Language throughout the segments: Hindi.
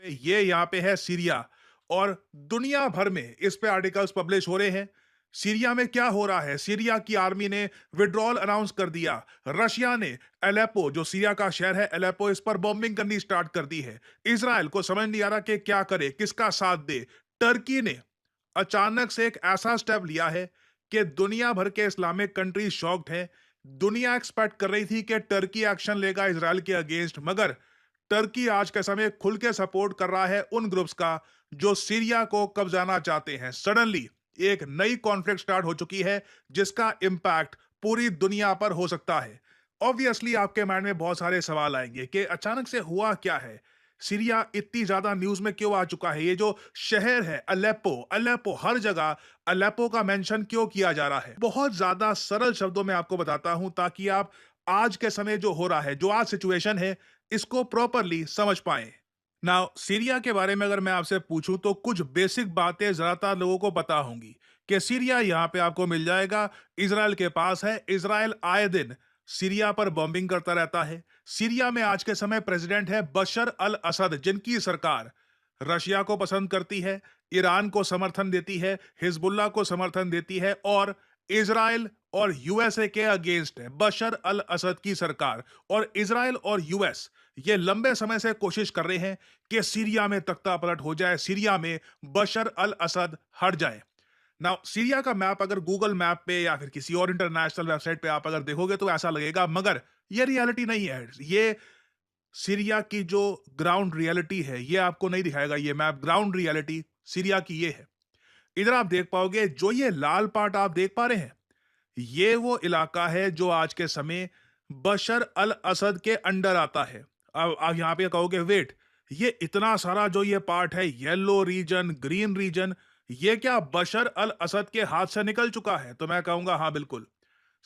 ये यहाँ पे है सीरिया और दुनिया भर में इस पे आर्टिकल्स पब्लिश हो रहे हैं। सीरिया में क्या हो रहा है? सीरिया की आर्मी ने विड्रॉल अनाउंस कर दिया। रशिया ने अलेप्पो, जो सीरिया का शहर है अलेप्पो, इस पर बॉम्बिंग करनी स्टार्ट कर दी है। इजराइल को समझ नहीं आ रहा कि क्या करे, किसका साथ दे। टर्की ने अचानक से एक ऐसा स्टेप लिया है कि दुनिया भर के इस्लामिक कंट्रीज शॉक्ड हैं। दुनिया एक्सपेक्ट कर रही थी कि टर्की एक्शन लेगा इजराइल के अगेंस्ट, मगर टर्की आज के समय खुल के सपोर्ट कर रहा है उन ग्रुप्स का जो सीरिया को कब्जाना चाहते हैं। सडनली एक नई कॉन्फ्लिक्ट स्टार्ट हो चुकी है जिसका इंपैक्ट पूरी दुनिया पर हो सकता है। ऑब्वियसली आपके माइंड में बहुत सारे सवाल आएंगे कि अचानक से हुआ क्या है, सीरिया इतनी ज्यादा न्यूज में क्यों आ चुका है, ये जो शहर है अलेप्पो, अलेप्पो हर जगह अलेप्पो का मेंशन क्यों किया जा रहा है। बहुत ज्यादा सरल शब्दों में आपको बताता हूं ताकि आप आज के समय जो हो रहा है, जो आज सिचुएशन है, इसको प्रॉपरली समझ पाएं। नाउ सीरिया के बारे में अगर मैं आपसे पूछूं तो कुछ बेसिक बातें ज्यादातर लोगों को पता होंगी कि सीरिया यहां पे आपको मिल जाएगा, इजराइल के पास है। इजराइल आए दिन सीरिया पर बॉम्बिंग करता रहता है। सीरिया में आज के समय प्रेसिडेंट है बशर अल असद, जिनकी सरकार रशिया को पसंद करती है, ईरान को समर्थन देती है, हिजबुल्लाह को समर्थन देती है और इजराइल और यूएसए के अगेंस्ट है बशर अल असद की सरकार। और इजराइल और यूएस ये लंबे समय से कोशिश कर रहे हैं कि सीरिया में तख्ता पलट हो जाए, सीरिया में बशर अल असद हट जाए। नाउ सीरिया का मैप अगर गूगल मैप पे या फिर किसी और इंटरनेशनल वेबसाइट पे आप अगर देखोगे तो ऐसा लगेगा, मगर ये रियलिटी नहीं है। ये सीरिया की जो ग्राउंड रियलिटी है ये आपको नहीं दिखाएगा ये मैप। ग्राउंड रियलिटी सीरिया की ये है। इधर आप देख पाओगे, जो ये लाल पार्ट आप देख पा रहे हैं, ये वो इलाका है जो आज के समय बशर अल असद के अंडर आता है। अब आप यहां पे कहोगे वेट, ये इतना सारा जो ये पार्ट है, येलो रीजन, ग्रीन रीजन, ये क्या बशर अल असद के हाथ से निकल चुका है? तो मैं कहूंगा हाँ बिल्कुल।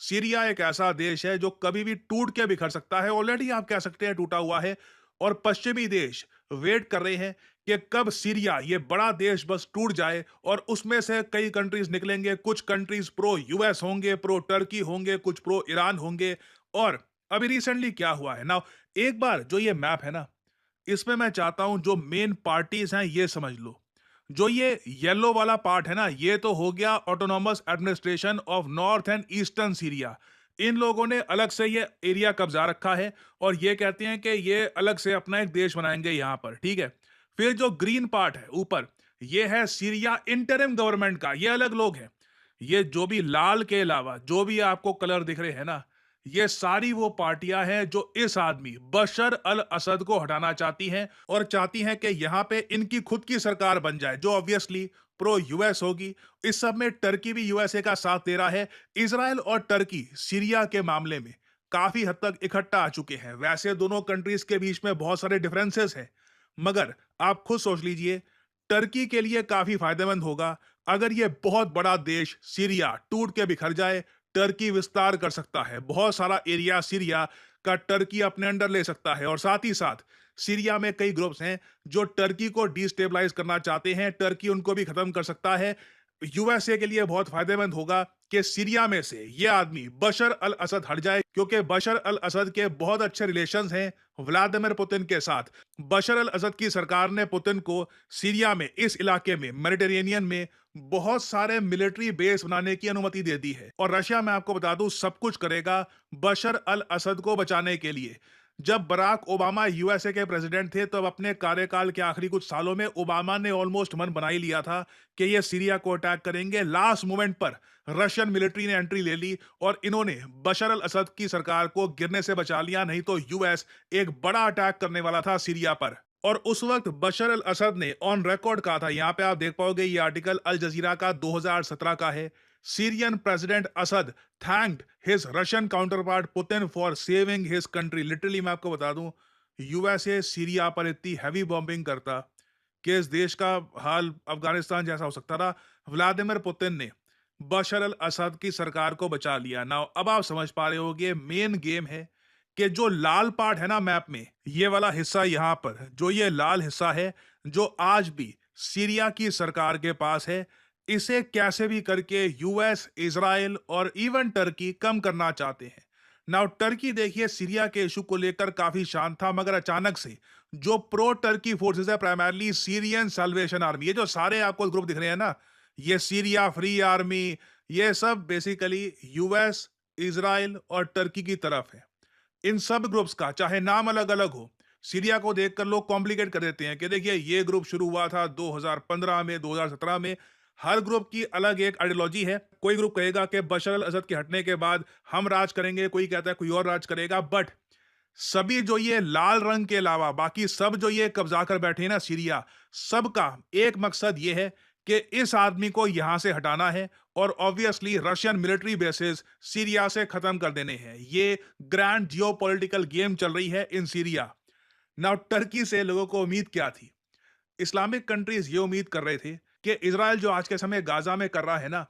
सीरिया एक ऐसा देश है जो कभी भी टूट के बिखर सकता है। ऑलरेडी आप कह सकते हैं टूटा हुआ है और पश्चिमी देश वेट कर रहे हैं कि कब सीरिया, ये बड़ा देश, बस टूट जाए और उसमें से कई कंट्रीज निकलेंगे। कुछ कंट्रीज प्रो यूएस होंगे, प्रो टर्की होंगे, कुछ प्रो ईरान होंगे। और अभी रिसेंटली क्या हुआ है ना, एक बार जो ये मैप है ना, इसमें मैं चाहता हूं जो मेन पार्टीज हैं ये समझ लो। जो ये येलो वाला पार्ट है ना, ये तो हो गया autonomous administration of north and eastern Syria. इन लोगों ने अलग से ये एरिया कब्जा रखा है और ये कहते हैं कि ये अलग से अपना एक देश बनाएंगे यहां पर, ठीक है। फिर जो ग्रीन पार्ट है ऊपर, ये है सीरिया इंटरिम गवर्नमेंट का, ये अलग लोग हैं। ये जो भी लाल के अलावा जो भी आपको कलर दिख रहे हैं ना, ये सारी वो पार्टियां हैं जो इस आदमी बशर अल असद को हटाना चाहती हैं और चाहती हैं कि यहां पे इनकी खुद की सरकार बन जाए जो ऑब्वियसली प्रो यूएस होगी। इस सब में टर्की भी यूएसए का साथ दे रहा है। इसराइल और टर्की सीरिया के मामले में काफी हद तक इकट्ठा आ चुके हैं। वैसे दोनों कंट्रीज के बीच में बहुत सारे डिफरेंसेस हैं, मगर आप खुद सोच लीजिए, टर्की के लिए काफी फायदेमंद होगा अगर ये बहुत बड़ा देश सीरिया टूट के बिखर जाए। टर्की विस्तार कर सकता है, बहुत सारा एरिया सीरिया का टर्की अपने अंडर ले सकता है। और साथ ही साथ सीरिया में कई ग्रुप्स हैं जो टर्की को डिस्टेबलाइज करना चाहते हैं, टर्की उनको भी खत्म कर सकता है। यूएसए के लिए बहुत फायदेमंद होगा कि सीरिया में से ये आदमी बशर अल असद हट जाए, क्योंकि बशर अल असद के बहुत अच्छे रिलेशंस हैं व्लादिमीर पुतिन के साथ। बशर अल असद की सरकार ने पुतिन को सीरिया में, इस इलाके में, मेडिटेरेनियन में बहुत सारे मिलिट्री बेस बनाने की अनुमति दे दी है। और रशिया, मैं आपको बता दूं, सब कुछ करेगा बशर अल असद को बचाने के लिए। जब बराक ओबामा यूएसए के प्रेसिडेंट थे तब अपने कार्यकाल के आखिरी कुछ सालों में ओबामा ने ऑलमोस्ट मन बना ही लिया था कि ये सीरिया को अटैक करेंगे। लास्ट मोमेंट पर रशियन मिलिट्री ने एंट्री ले ली और इन्होंने बशर अल असद की सरकार को गिरने से बचा लिया, नहीं तो यूएस एक बड़ा अटैक करने वाला था सीरिया पर। और उस वक्त बशर अल असद ने ऑन रिकॉर्ड कहा था, यहां पे आप देख पाओगे, ये आर्टिकल अल जजीरा का 2017 का है। Syrian president Asad thanked his Russian counterpart Putin for saving his country. Literally मैं आपको बता दूं, यूएसए सीरिया पर इतनी हैवी बॉम्बिंग करता कि इस देश का हाल अफगानिस्तान जैसा हो सकता था। व्लादिमीर पुतिन ने बशर अल असद की सरकार को बचा लिया। नाउ अब आप समझ पा रहे होगे, मेन गेम है कि जो लाल पार्ट है ना मैप में, ये वाला हिस्सा यहां पर, जो ये लाल हिस्सा है जो आज भी सीरिया की सरकार के पास है, इसे कैसे भी करके यूएस, इजराइल और इवन टर्की कम करना चाहते हैं। नाउ टर्की देखिए सीरिया के इशू को लेकर काफी शांत था, मगर अचानक से जो प्रो टर्की फोर्सेस है, प्राइमरली सीरियन साल्वेशन आर्मी, ये जो सारे आपको ग्रुप दिख रहे हैं ना, ये सीरिया फ्री आर्मी, ये सब बेसिकली यूएस, इजराइल और टर्की की तरफ है। इन सब ग्रुप्स का चाहे नाम अलग अलग हो, सीरिया को देखकर लोग कॉम्प्लिकेट कर देते हैं कि देखिए ये ग्रुप शुरू हुआ था 2015 में, 2017 में। हर ग्रुप की अलग एक आइडियोलॉजी है। कोई ग्रुप कहेगा कि बशर अल असद के हटने के बाद हम राज करेंगे, कोई कहता है कोई और राज करेगा। बट सभी जो ये लाल रंग के अलावा बाकी सब जो ये कब्जा कर बैठे हैं ना सीरिया, सबका एक मकसद ये है कि इस आदमी को यहां से हटाना है और obviously Russian military bases Syria से खत्म कर देने हैं। ये ग्रैंड जियोपॉलिटिकल गेम चल रही है इन सीरिया। नाउ टर्की से लोगों को उम्मीद क्या थी? इस्लामिक कंट्रीज ये उम्मीद कर रहे थे कि इजराइल जो आज के समय गाजा में कर रहा है ना,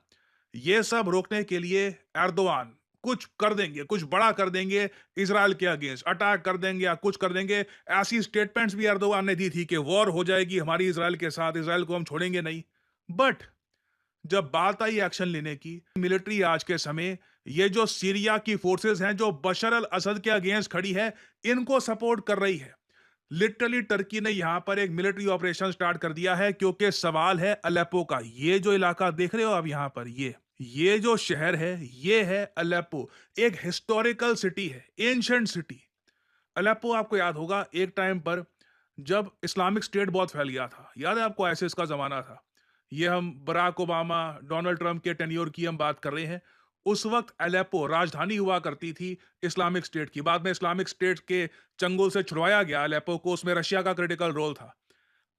ये सब रोकने के लिए एर्दोआन कुछ कर देंगे, कुछ बड़ा कर देंगे, इजराइल के अगेंस्ट अटैक कर देंगे या कुछ कर देंगे। ऐसी स्टेटमेंट्स भी एर्दोआन ने दी थी कि वॉर हो जाएगी हमारी इजराइल के साथ, इजराइल को हम छोड़ेंगे नहीं। बट जब बात आई एक्शन लेने की, मिलिट्री आज के समय ये जो सीरिया की फोर्सेस हैं जो बशर अल असद के अगेंस्ट खड़ी है, इनको सपोर्ट कर रही है। लिटरली टर्की ने यहां पर एक मिलिट्री ऑपरेशन स्टार्ट कर दिया है, क्योंकि सवाल है अलेप्पो का। ये जो इलाका देख रहे हो आप यहां पर, ये जो शहर है, ये है अलेप्पो। एक हिस्टोरिकल सिटी है, एंशिएंट सिटी। अलेप्पो आपको याद होगा एक टाइम पर जब इस्लामिक स्टेट बहुत फैल गया था, याद है आपको? आईसिस का जमाना था। ये हम बराक ओबामा, डोनाल्ड ट्रंप के टेन्योर की हम बात कर रहे हैं। उस वक्त अलेप्पो राजधानी हुआ करती थी इस्लामिक स्टेट की। बाद में इस्लामिक स्टेट के चंगुल से छुड़वाया गया अलेप्पो को, उसमें रशिया का क्रिटिकल रोल था।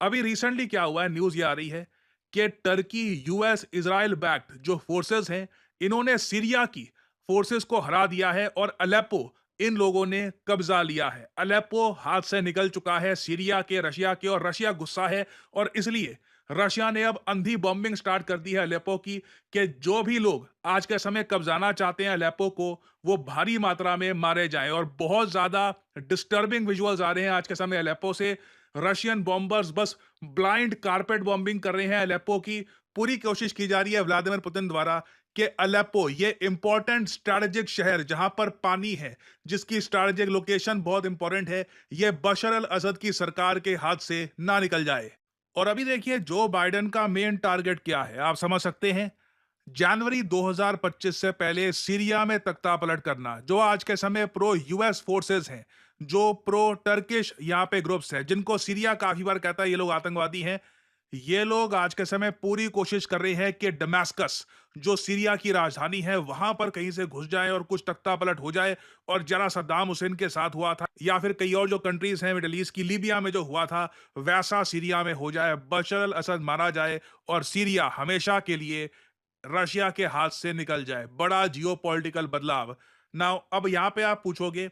अभी रिसेंटली क्या हुआ है, न्यूज ये आ रही है कि टर्की, यूएस, इजराइल बैक्ड जो फोर्सेस हैं, इन्होंने सीरिया की फोर्सेस को हरा दिया है और अलेप्पो इन लोगों ने कब्जा लिया है। अलेप्पो हाथ से निकल चुका है सीरिया के, रशिया के, और रशिया गुस्सा है और इसलिए रशिया ने अब अंधी बॉम्बिंग स्टार्ट कर दी है अलेप्पो की, कि जो भी लोग आज के समय कब्जाना चाहते हैं अलेप्पो को, वो भारी मात्रा में मारे जाएं। और बहुत ज्यादा डिस्टर्बिंग विजुअल्स आ रहे हैं आज के समय अलेप्पो से। रशियन बॉम्बर्स बस ब्लाइंड कारपेट बॉम्बिंग कर रहे हैं अलेप्पो की। पूरी कोशिश की जा रही है व्लादिमीर पुतिन द्वारा कि अलेप्पो, ये इंपॉर्टेंट स्ट्रैटेजिक शहर जहां पर पानी है, जिसकी स्ट्रैटेजिक लोकेशन बहुत इंपॉर्टेंट है, ये बशर अल असद की सरकार के हाथ से ना निकल जाए। और अभी देखिए जो बाइडेन का मेन टारगेट क्या है, आप समझ सकते हैं। जनवरी 2025 से पहले सीरिया में तख्ता पलट करना। जो आज के समय प्रो यूएस फोर्सेस हैं, जो प्रो टर्किश यहाँ पे ग्रुप्स हैं, जिनको सीरिया काफी बार कहता है ये लोग आतंकवादी हैं, ये लोग आज के समय पूरी कोशिश कर रहे हैं कि दमास्कस, जो सीरिया की राजधानी है, वहां पर कहीं से घुस जाए और कुछ तख्ता पलट हो जाए। और जरा सद्दाम हुसैन के साथ हुआ था, या फिर कई और जो कंट्रीज हैं मिडिल ईस्ट की, लीबिया में जो हुआ था, वैसा सीरिया में हो जाए, बशर अल असद मारा जाए और सीरिया हमेशा के लिए रशिया के हाथ से निकल जाए। बड़ा जियोपॉलिटिकल बदलाव। नाउ अब यहां पे आप पूछोगे,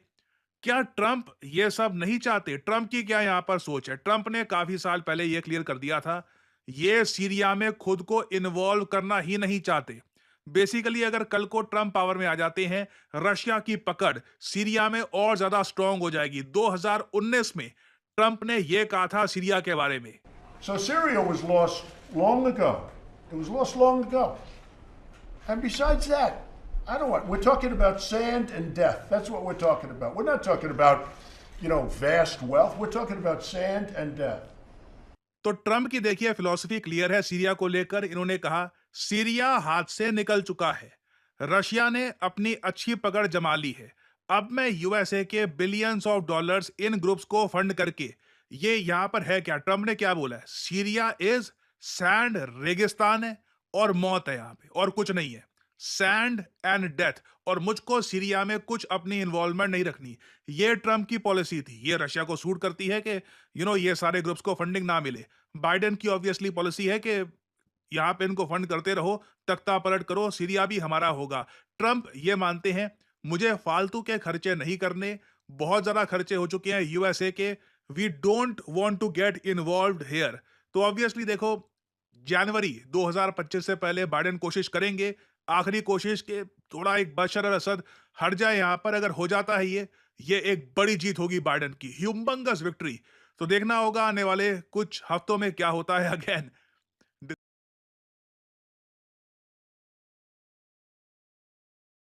क्या ट्रंप ये सब नहीं चाहते? ट्रंप की क्या यहां पर सोच है? ट्रंप ने काफी साल पहले ये क्लियर कर दिया था, ये सीरिया में खुद को इन्वॉल्व करना ही नहीं चाहते। बेसिकली अगर कल को ट्रंप पावर में आ जाते हैं, रशिया की पकड़ सीरिया में और ज्यादा स्ट्रांग हो जाएगी। 2019 में ट्रंप ने यह कहा था सीरिया के बारे में। So Syria was lost long ago. It was lost long ago. And besides that, I don't want, we're talking about sand and death. That's what we're talking about. We're not talking about, vast wealth. We're talking about sand and death. तो ट्रंप की देखिए फिलॉसफी क्लियर है सीरिया को लेकर। इन्होंने कहा सीरिया हाथ से निकल चुका है, रशिया ने अपनी अच्छी पकड़ जमा ली है, अब मैं यूएसए के billions of dollars in groups को फंड करके, ये यहां पर है क्या, ट्रंप ने क्या बोला है, सीरिया इज सैंड, रेगिस्तान है और मौत है यहां पे, और कुछ नहीं है। सैंड एंड डेथ, और मुझको सीरिया में कुछ अपनी इन्वॉल्वमेंट नहीं रखनी। ये ट्रंप की पॉलिसी थी। ये रशिया को सूट करती है कि ये सारे ग्रुप्स को फंडिंग ना मिले। बाइडेन की ऑब्वियसली पॉलिसी है कि यहां पे इनको फंड करते रहो, तख्ता पलट करो, सीरिया भी हमारा होगा। ट्रंप ये मानते हैं मुझे फालतू के खर्चे नहीं करने, बहुत ज्यादा खर्चे हो चुके हैं यूएसए के, we don't want to get involved here. तो ऑब्वियसली देखो, जनवरी 2025 से पहले बाइडेन कोशिश करेंगे, आखिरी कोशिश के थोड़ा एक बशर अल असद हट जाए यहां पर। अगर हो जाता है ये एक बड़ी जीत होगी बाइडेन की, ह्यूमंगस विक्ट्री। तो देखना होगा आने वाले कुछ हफ्तों में क्या होता है। अगेन